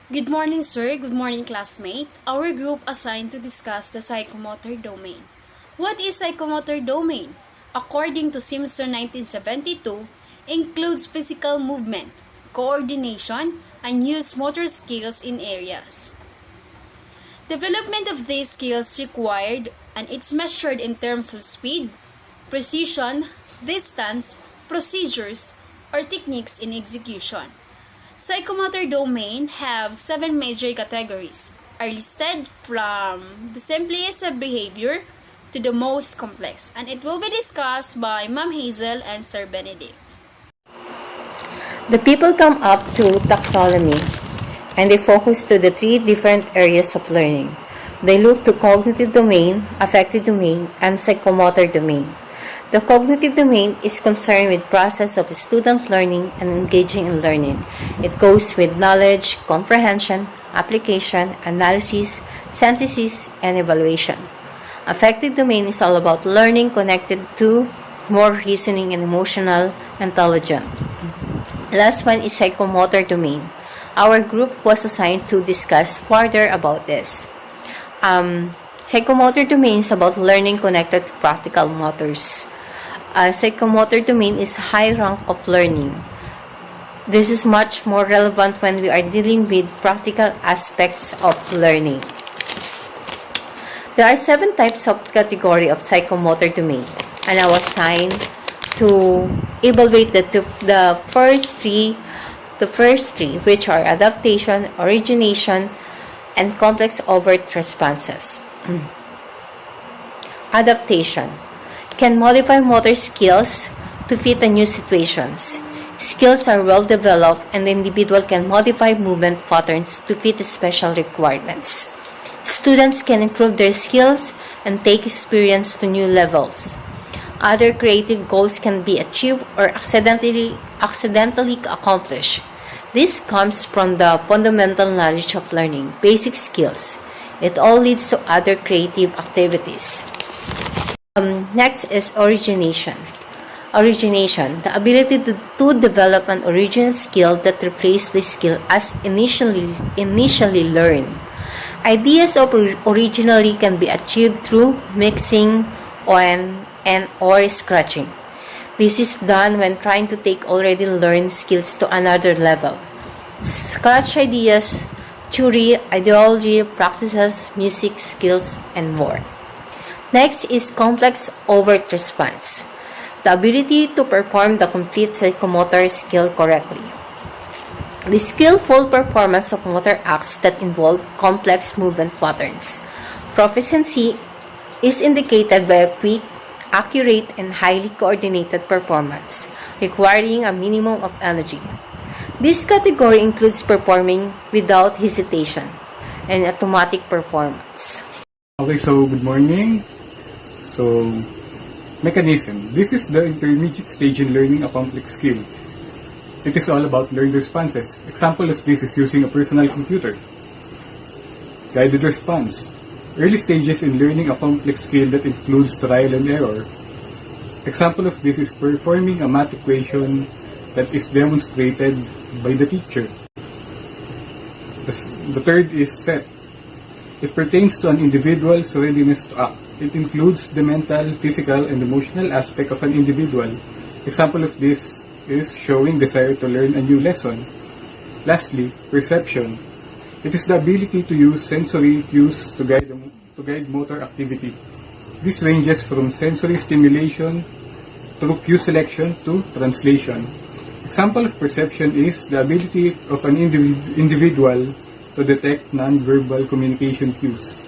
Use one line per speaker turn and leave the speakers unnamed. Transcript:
Good morning, sir. Good morning, classmate. Our group assigned to discuss the psychomotor domain. What is psychomotor domain? According to Simpson 1972, includes physical movement, coordination, and use motor skills in areas. Development of these skills required, and it's measured in terms of speed, precision, distance, procedures, or techniques in execution. Psychomotor domain have 7 major categories, are listed from the simplest of behavior to the most complex, and it will be discussed by Ma'am Hazel and Sir Benedict.
The people come up to taxonomy and they focus to the 3 different areas of learning. They look to cognitive domain, affective domain, and psychomotor domain. The cognitive domain is concerned with process of student learning and engaging in learning. It goes with knowledge, comprehension, application, analysis, synthesis, and evaluation. Affective domain is all about learning connected to more reasoning and emotional intelligence. The last one is psychomotor domain. Our group was assigned to discuss further about this. Psychomotor domain is about learning connected to practical motors. Psychomotor domain is high rank of learning. This is much more relevant when we are dealing with practical aspects of learning. There are 7 types of category of psychomotor domain, and I was assigned to evaluate the first three, which are adaptation, origination, and complex overt responses. Adaptation can modify motor skills to fit the new situations. Skills are well developed and the individual can modify movement patterns to fit special requirements. Students can improve their skills and take experience to new levels. Other creative goals can be achieved or accidentally accomplished. This comes from the fundamental knowledge of learning, basic skills. It all leads to other creative activities. Next is origination. Origination, the ability to develop an original skill that replaces the skill as initially learned. Ideas of originally can be achieved through mixing or scratching. This is done when trying to take already learned skills to another level. Scratch ideas, theory, ideology, practices, music, skills, and more. Next is complex overt response, the ability to perform the complete psychomotor skill correctly. The skillful performance of motor acts that involve complex movement patterns. Proficiency is indicated by a quick, accurate, and highly coordinated performance, requiring a minimum of energy. This category includes performing without hesitation and automatic performance.
Okay, so good morning. So, mechanism. This is the intermediate stage in learning a complex skill. It is all about learned responses. Example of this is using a personal computer. Guided response. Early stages in learning a complex skill that includes trial and error. Example of this is performing a math equation that is demonstrated by the teacher. The third is set. It pertains to an individual's readiness to act. It includes the mental, physical, and emotional aspect of an individual. Example of this is showing desire to learn a new lesson. Lastly, perception. It is the ability to use sensory cues to guide motor activity. This ranges from sensory stimulation through cue selection to translation. Example of perception is the ability of an individual to detect non-verbal communication cues.